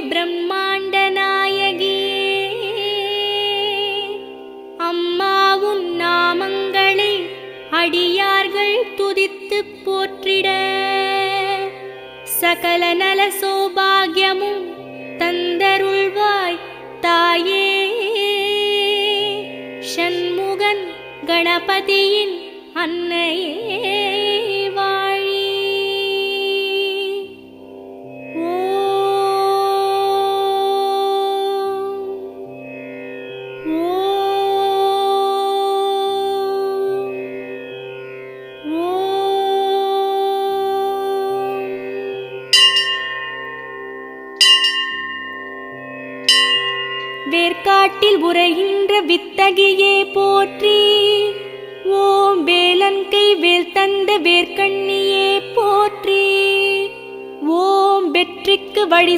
பிரம்மாண்ட நாயகியே, அம்மா உன் நாமங்களை அடியார்கள் துதித்து போற்றிட சகல நல சௌபாகியமும் தந்தருள்வாய் தாயே. ஷண்முகன் கணபதியின் அன்னையே வாழி. வேர்க்காட்டில் உரைகின்ற வித்தகியே போற்றி. ஓம் வேலன் கை வேல் தந்த வேர்க்கண்ணியே போற்றி. ஓம் வெற்றிக்கு வழி